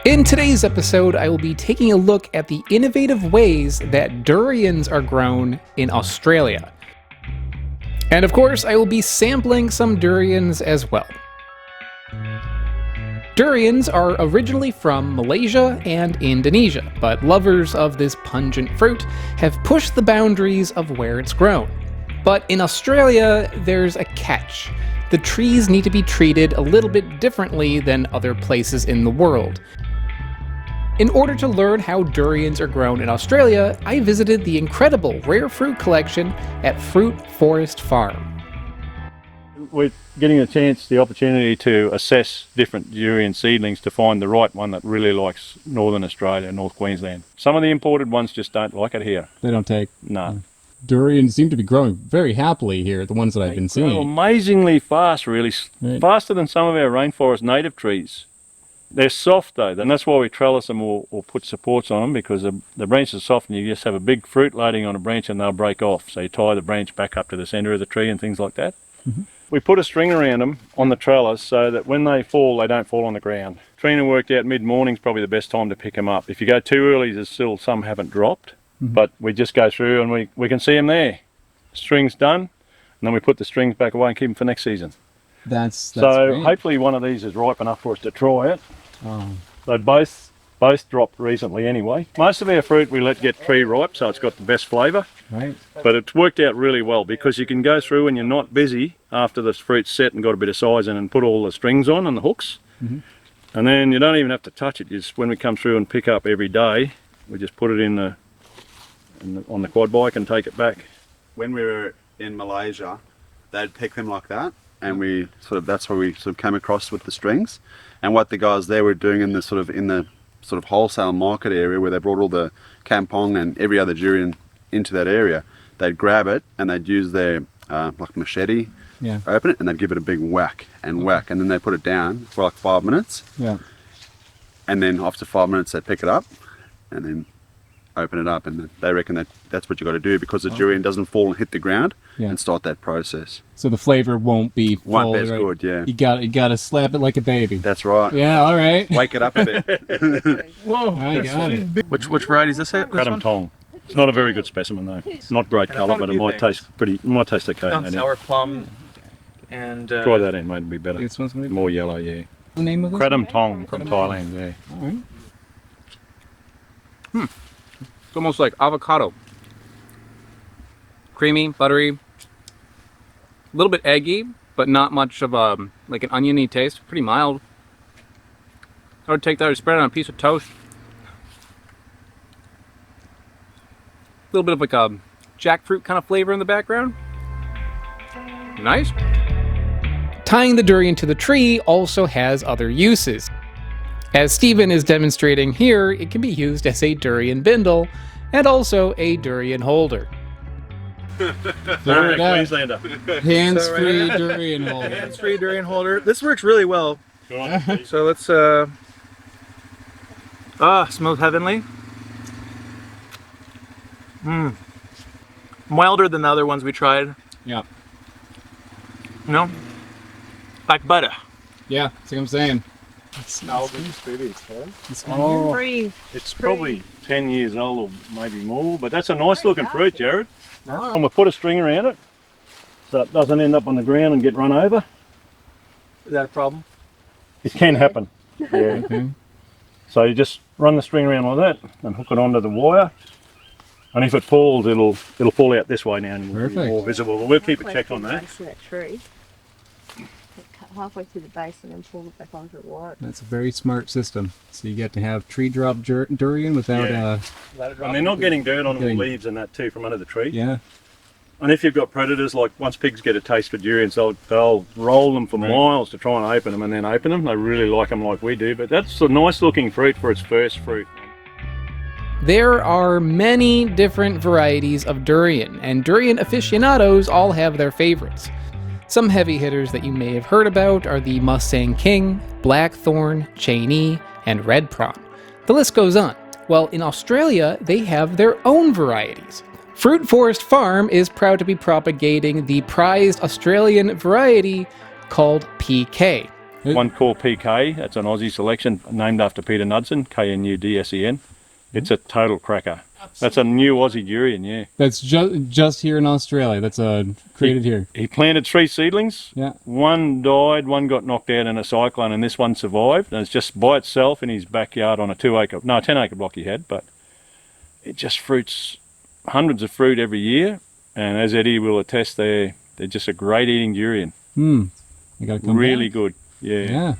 In today's episode, I will be taking a look at the innovative ways that durians are grown in Australia. And of course, I will be sampling some durians as well. Durians are originally from Malaysia and Indonesia, but lovers of this pungent fruit have pushed the boundaries of where it's grown. But in Australia, there's a catch. The trees need to be treated a little bit differently than other places in the world. In order to learn how durians are grown in Australia, I visited the incredible rare fruit collection at Fruit Forest Farm. We're getting the opportunity to assess different durian seedlings to find the right one that really likes Northern Australia, North Queensland. Some of the imported ones just don't like it here. They don't take. No. Durians seem to be growing very happily here, the ones that I've been seeing. Amazingly fast, really. Right. Faster than some of our rainforest native trees. They're soft though, and that's why we trellis them or put supports on them, because the branches are soft and you just have a big fruit loading on a branch and they'll break off. So you tie the branch back up to the centre of the tree and things like that. Mm-hmm. We put a string around them on the trellis so that when they fall, they don't fall on the ground. Trina worked out mid-morning's probably the best time to pick them up. If you go too early, there's still some haven't dropped, but we just go through and we can see them there. String's done, and then we put the strings back away and keep them for next season. That's so great. Hopefully one of these is ripe enough for us to try it. Oh. So both dropped recently anyway. Most of our fruit we let get tree ripe, so it's got the best flavour. Right. But it's worked out really well because you can go through when you're not busy after the fruit's set and got a bit of size in and put all the strings on and the hooks. Mm-hmm. And then you don't even have to touch it. Just when we come through and pick up every day, we just put it on the quad bike and take it back. When we were in Malaysia, they'd pick them like that, and that's where we sort of came across with the strings. And what the guys there were doing in the sort of wholesale market area where they brought all the kampong and every other durian into that area, they'd grab it and they'd use their like machete, open it, and they'd give it a big whack, and then they'd put it down for like 5 minutes. Yeah. And then after 5 minutes they'd pick it up and then open it up, and they reckon that's what you got to do because the durian doesn't fall and hit the ground and start that process. So the flavor won't be full, won't be as right? good, yeah. You got to slap it like a baby. That's right. Yeah, all right. Wake it up a bit. Whoa, I got it. Which variety is this? Kradumthong. It's not a very good specimen though. It's not great colour, but it might taste okay. Sour plum and try that in, mate. It'd be better. This one's gonna be more yellow, yeah. The name of this? Kradumthong from Thailand, yeah. All right. it's almost like avocado. Creamy, buttery, a little bit eggy, but not much of like an oniony taste. Pretty mild. I would take that and spread it on a piece of toast. A little bit of like a jackfruit kind of flavor in the background. Nice. Tying the durian to the tree also has other uses. As Stephen is demonstrating here, it can be used as a durian bindle and also a durian holder. Queenslander. Hands-free durian holder. Hands-free durian holder. This works really well. So let's smells heavenly. Milder than the other ones we tried. Yeah. You know? Like butter. Yeah, that's what I'm saying. It's probably 10 years old or maybe more, but that's a nice looking fruit, Jared. And we'll put a string around it so it doesn't end up on the ground and get run over. Is that a problem? It can happen. Yeah. So you just run the string around like that and hook it onto the wire. And if it falls, it'll fall out this way now and it'll be more visible. But we'll keep a check on that. Tree. Cut halfway through the base and then pull it back onto the wire. That's a very smart system. So you get to have tree drop durian without and they're not getting dirt on all the leaves and that too from under the tree. Yeah. And if you've got predators, like once pigs get a taste for durians, they'll roll them for miles to try and open them and then open them. They really like them like we do. But that's a nice looking fruit for its first fruit. There are many different varieties of durian, and durian aficionados all have their favorites. Some heavy hitters that you may have heard about are the Mustang King, Blackthorn, Cheney, and Red Prawn. The list goes on. Well, in Australia, they have their own varieties. Fruit Forest Farm is proud to be propagating the prized Australian variety called PK. One called PK, that's an Aussie selection named after Peter Knudsen, Knudsen. It's a total cracker. That's a new Aussie durian, yeah. That's just here in Australia. That's created here. He planted 3 seedlings. Yeah. One died, one got knocked out in a cyclone, and this one survived. And it's just by itself in his backyard on a 10-acre block he had, but it just fruits hundreds of fruit every year. And as Eddie will attest, they're just a great eating durian. You gotta come Really back. good. Yeah. Yeah.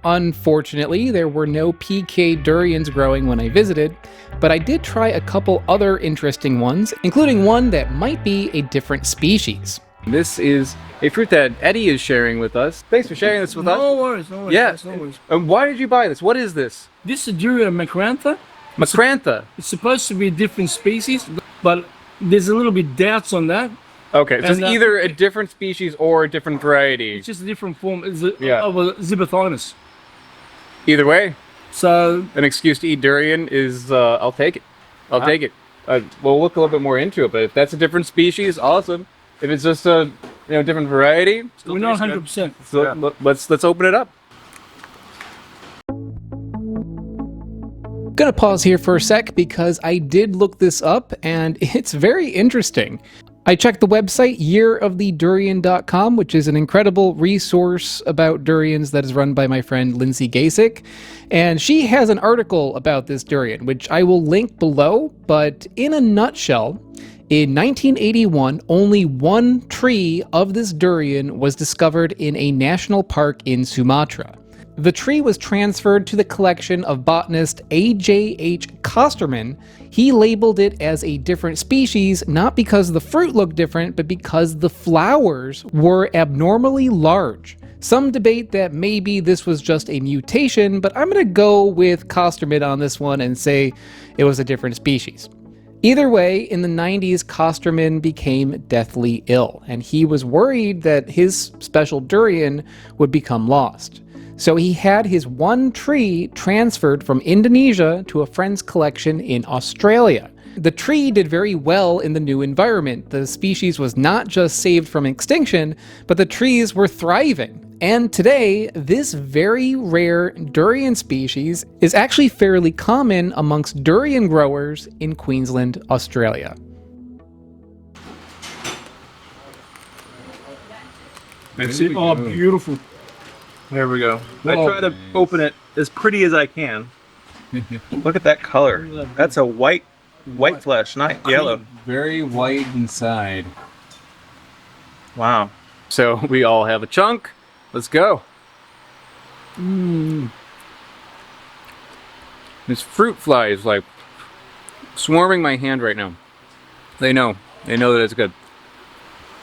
Unfortunately, there were no PK durians growing when I visited, but I did try a couple other interesting ones, including one that might be a different species. This is a fruit that Eddie is sharing with us. Thanks for sharing this with us. No worries, no worries. Yeah. No worries. Why did you buy this? What is this? This is durian macrantha. Macrantha. It's supposed to be a different species, but there's a little bit doubts on that. Okay, so it's And, either a different species or a different variety. It's just a different form. It's Yeah. of a zibthinus. Either way, So an excuse to eat durian is, I'll take it. I'll take it. We'll look a little bit more into it, but if that's a different species, awesome. If it's just a different variety, we're not 100%. so let's open it up. Gonna pause here for a sec because I did look this up and it's very interesting. I checked the website yearofthedurian.com, which is an incredible resource about durians that is run by my friend Lindsay Gasick, and she has an article about this durian, which I will link below, but in a nutshell, in 1981, only one tree of this durian was discovered in a national park in Sumatra. The tree was transferred to the collection of botanist A.J.H. Kosterman. He labeled it as a different species, not because the fruit looked different, but because the flowers were abnormally large. Some debate that maybe this was just a mutation, but I'm going to go with Kosterman on this one and say it was a different species. Either way, in the 90s, Kosterman became deathly ill, and he was worried that his special durian would become lost. So he had his one tree transferred from Indonesia to a friend's collection in Australia. The tree did very well in the new environment. The species was not just saved from extinction, but the trees were thriving. And today, this very rare durian species is actually fairly common amongst durian growers in Queensland, Australia. Oh, beautiful. There we go. I try to open it as pretty as I can. Look at that color. That's a white flesh, not yellow. Very white inside. Wow. So we all have a chunk. Let's go. This fruit fly is like swarming my hand right now. They know that it's good.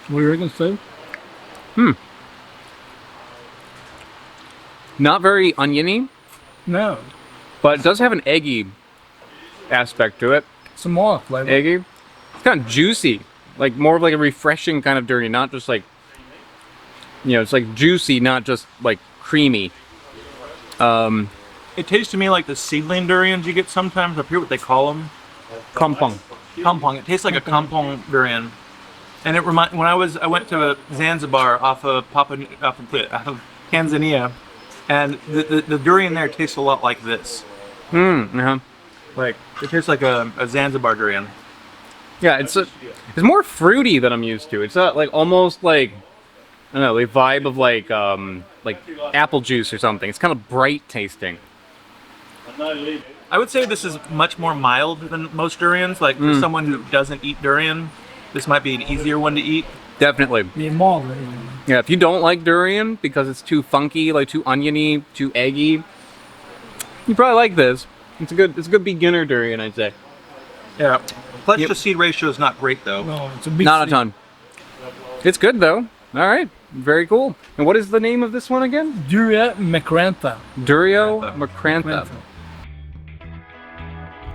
What do you reckon, Steve? Not very oniony, No. but it does have an eggy aspect to it. Some more flavor. Eggy. It's kind of juicy, like more of like a refreshing kind of durian, not just like, it's like juicy, not just like creamy. It tastes to me like the seedling durians you get sometimes up here, what they call them. Kampong. Kampong. It tastes like a kampong durian. And when I went to Zanzibar off of Tanzania, and the durian there tastes a lot like this. Like it tastes like a Zanzibar durian. Yeah, it's more fruity than I'm used to. It's not like almost like, I don't know, the vibe of like apple juice or something. It's kind of bright tasting. I would say this is much more mild than most durians. Like for someone who doesn't eat durian, this might be an easier one to eat. Definitely. Yeah, more. Yeah, if you don't like durian because it's too funky, like too oniony, too eggy, you probably like this. It's a good beginner durian, I'd say. Yeah. Flesh to seed ratio is not great though. No, it's a big Not a seed. ton. It's good though. All right, very cool. And what is the name of this one again? Durian macrantha. Durio macrantha.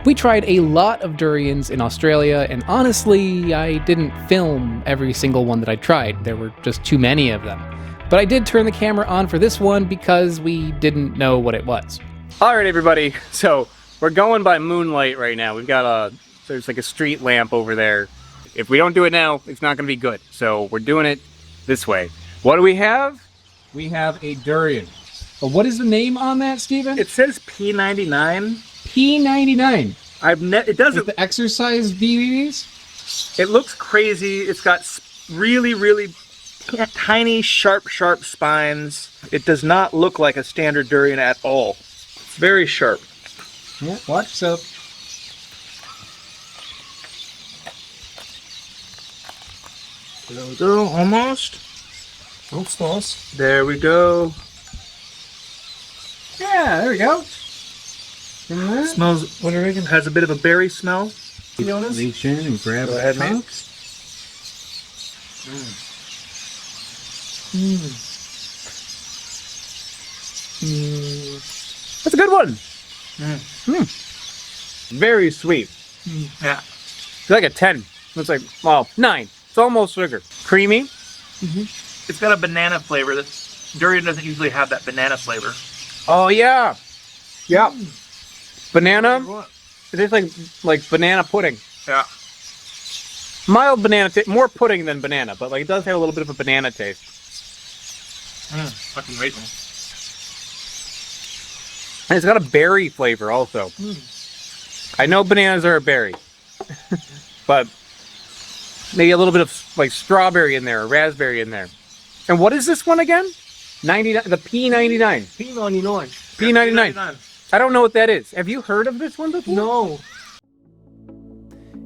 We tried a lot of durians in Australia, and honestly, I didn't film every single one that I tried. There were just too many of them. But I did turn the camera on for this one because we didn't know what it was. All right, everybody. So we're going by moonlight right now. We've got there's like a street lamp over there. If we don't do it now, it's not going to be good. So we're doing it this way. What do we have? we have a durian. What is the name on that, Steven? It says P99. P99. It doesn't. With the exercise BBs? It looks crazy. It's got really, really tiny, sharp spines. It does not look like a standard durian at all. It's very sharp. Yeah, watch. So there we go. Almost. Looks nice. There we go. yeah, there we go. Smells. What do you reckon? Has a bit of a berry smell. Reach in and grab Go a ahead, mate. chunk. That's a good one. Very sweet. Yeah. It's like a 10. It's like, well, 9. It's almost sugar. Creamy. It's got a banana flavor. Durian doesn't usually have that banana flavor. Oh yeah. Yeah. Banana. It tastes like banana pudding. Yeah. Mild banana taste, more pudding than banana, but like it does have a little bit of a banana taste. Fucking great. And it's got a berry flavor also. I know bananas are a berry, but maybe a little bit of like strawberry in there, or raspberry in there. And what is this one again? 99, the P99. P99. P99. I don't know what that is. Have you heard of this one before? No.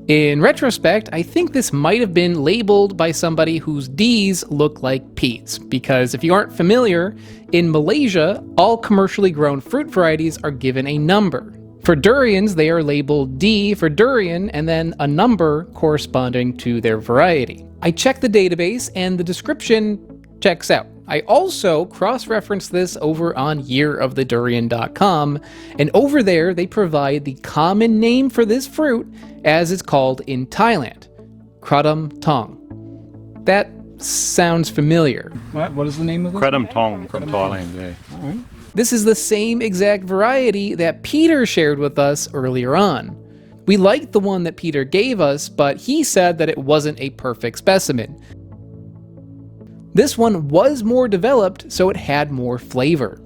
in retrospect, I think this might have been labeled by somebody whose Ds look like Ps, because if you aren't familiar, in Malaysia, all commercially grown fruit varieties are given a number. For durians, they are labeled D for durian and then a number corresponding to their variety. I checked the database and the description checks out. I also cross-referenced this over on yearofthedurian.com, and over there they provide the common name for this fruit as it's called in Thailand, Kradumthong. That sounds familiar. What is the name of it? Kradumthong from Thailand, yeah. This is the same exact variety that Peter shared with us earlier on. We liked the one that Peter gave us, but he said that it wasn't a perfect specimen. This one was more developed, so it had more flavor.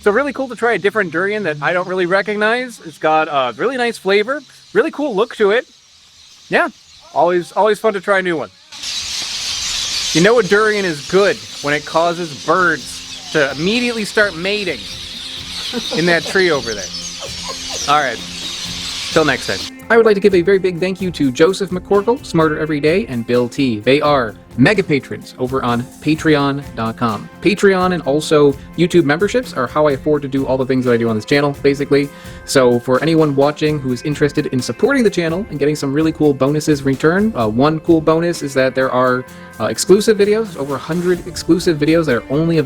So really cool to try a different durian that I don't really recognize. It's got a really nice flavor, really cool look to it. Yeah, always fun to try a new one. You know a durian is good when it causes birds to immediately start mating in that tree over there. All right, till next time. I would like to give a very big thank you to Joseph McCorkle, Smarter Every Day, and Bill T. They are mega patrons over on patreon.com. Patreon and also YouTube memberships are how I afford to do all the things that I do on this channel, basically. So for anyone watching who is interested in supporting the channel and getting some really cool bonuses in return, one cool bonus is that there are exclusive videos, over 100 exclusive videos that are only available